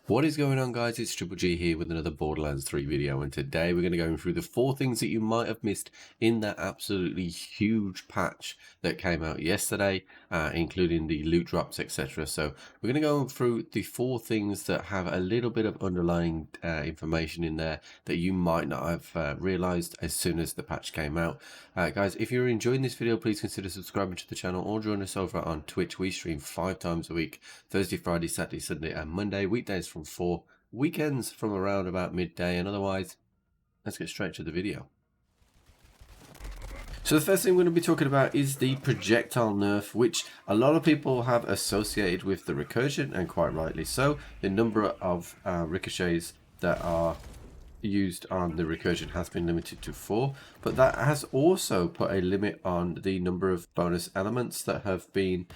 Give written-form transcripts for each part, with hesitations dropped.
What is going on, guys? It's Triple G here with another Borderlands 3 video, and today we're going to go through the 4 things that you might have missed in that absolutely huge patch that came out yesterday, including the loot drops, etc. So we're going to go through the 4 things that have a little bit of underlying information in there that you might not have realized as soon as the patch came out. Guys, if you're enjoying this video, please consider subscribing to the channel or join us over on Twitch. We stream 5 times a week: Thursday, Friday, Saturday, Sunday and Monday, weekdays from 4, weekends from around about midday, and otherwise, let's get straight to the video. So the first thing we're going to be talking about is the projectile nerf, which a lot of people have associated with the recursion, and quite rightly so. The number of ricochets that are used on the recursion has been limited to 4, but that has also put a limit on the number of bonus elements that have been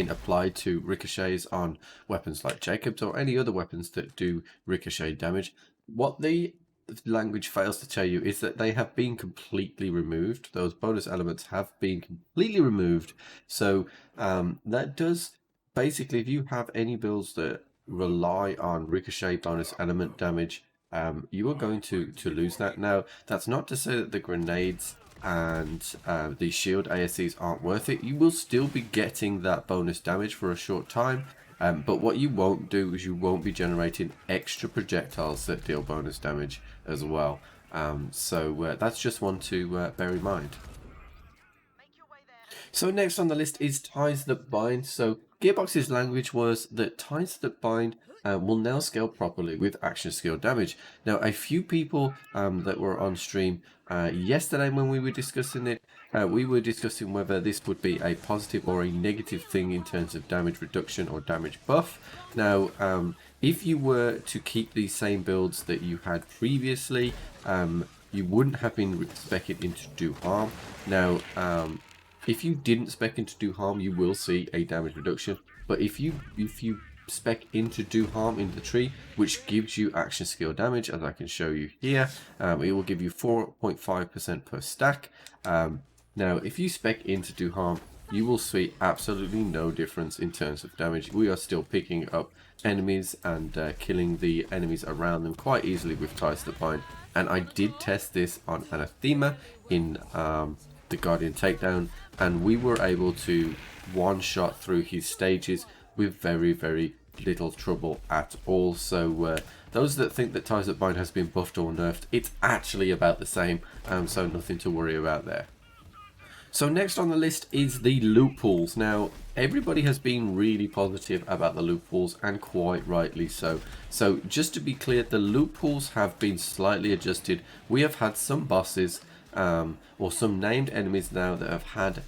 applied to ricochets on weapons like Jacob's or any other weapons that do ricochet damage. What the language fails to tell you is that they have been completely removed. Those bonus elements have been completely removed. So that does basically, if you have any builds that rely on ricochet bonus element damage, you are going to lose that. Now, that's not to say that the grenades and the shield ASCs aren't worth it. You will still be getting that bonus damage for a short time, but what you won't do is you won't be generating extra projectiles that deal bonus damage as well. So that's just one to bear in mind. So next on the list is ties that bind. So Gearbox's language was that ties that bind will now scale properly with action skill damage. Now, a few people that were on stream yesterday when we were discussing it, we were discussing whether this would be a positive or a negative thing in terms of damage reduction or damage buff. Now, if you were to keep these same builds that you had previously, you wouldn't have been speccing into do harm. Now, if you didn't spec into do harm, you will see a damage reduction. But if you spec into do harm in the tree, which gives you action skill damage, as I can show you here, it will give you 4.5% per stack. Now, if you spec into do harm, you will see absolutely no difference in terms of damage. We are still picking up enemies and killing the enemies around them quite easily with ties that bind. And I did test this on Anathema in the Guardian Takedown, and we were able to one-shot through his stages with very little trouble at all. So those that think that ties that bind has been buffed or nerfed, it's actually about the same, so nothing to worry about there. So next on the list is the loopholes. Now, everybody has been really positive about the loopholes, and quite rightly so. So just to be clear, the loopholes have been slightly adjusted. We have had some bosses or some named enemies now that have had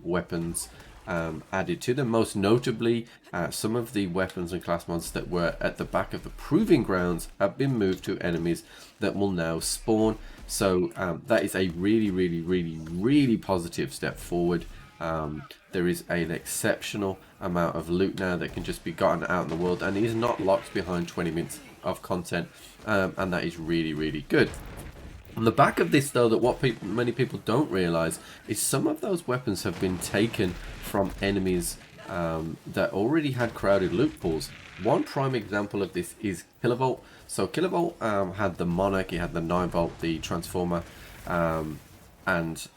weapons added to them. Most notably, some of the weapons and class mods that were at the back of the proving grounds have been moved to enemies that will now spawn. So that is a really positive step forward. There is an exceptional amount of loot now that can just be gotten out in the world and is not locked behind 20 minutes of content, and that is really good. On the back of this, though, that what many people don't realize is some of those weapons have been taken from enemies that already had crowded loot pools. One prime example of this is Kilovolt. So Kilovolt had the Monarch, he had the 9-volt, the Transformer, and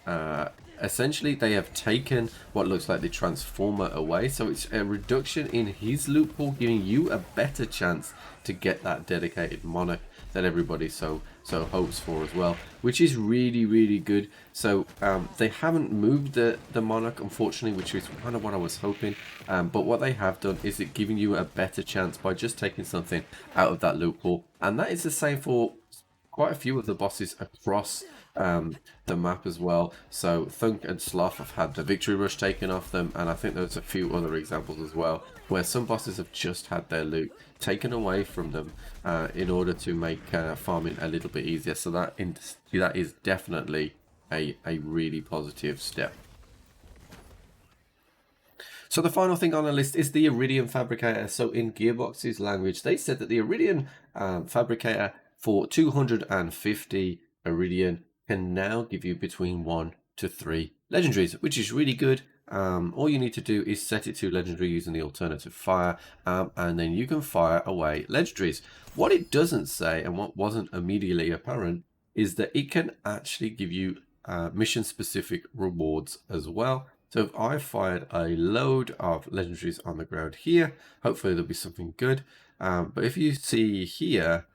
essentially they have taken what looks like the Transformer away. So it's a reduction in his loot pool, giving you a better chance to get that dedicated Monarch that everybody so hopes for as well, which is really good. So they haven't moved the Monarch, unfortunately, which is kind of what I was hoping, but what they have done is it giving you a better chance by just taking something out of that loot pool. And that is the same for quite a few of the bosses across the map as well. So Thunk and Sloth have had the victory rush taken off them, and I think there's a few other examples as well where some bosses have just had their loot taken away from them in order to make farming a little bit easier. So that is definitely a really positive step. So the final thing on the list is the Iridium fabricator. So in Gearbox's language, they said that the Iridium fabricator for 250 Iridium can now give you between 1 to 3 legendaries, which is really good. All you need to do is set it to legendary using the alternative fire, and then you can fire away legendaries. What it doesn't say, and what wasn't immediately apparent, is that it can actually give you mission specific rewards as well. So if I fired a load of legendaries on the ground here, hopefully there'll be something good. But if you see here,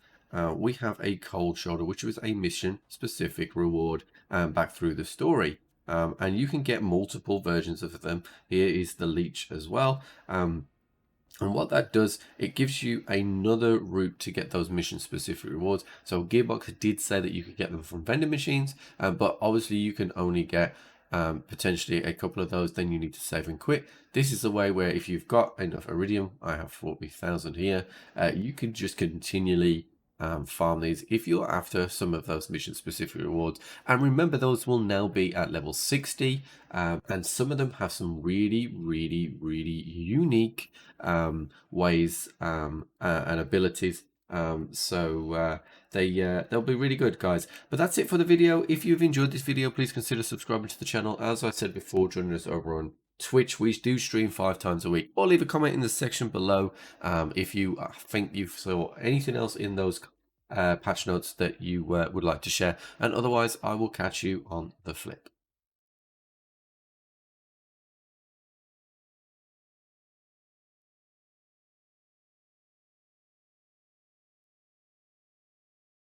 we have a cold shoulder, which was a mission specific reward back through the story. And you can get multiple versions of them. Here is the leech as well. And what that does, it gives you another route to get those mission specific rewards. So Gearbox did say that you could get them from vending machines, but obviously you can only get potentially a couple of those, then you need to save and quit. This is the way where if you've got enough Iridium, I have 40,000 here, you can just continually farm these if you're after some of those mission specific rewards. And remember, those will now be at level 60, and some of them have some really unique ways and abilities. They'll be really good, guys. But that's it for the video. If you've enjoyed this video, please consider subscribing to the channel. As I said before, joining us over on Twitch. We do stream 5 times a week. Or leave a comment in the section below if you think you saw anything else in those patch notes that you would like to share. And otherwise, I will catch you on the flip.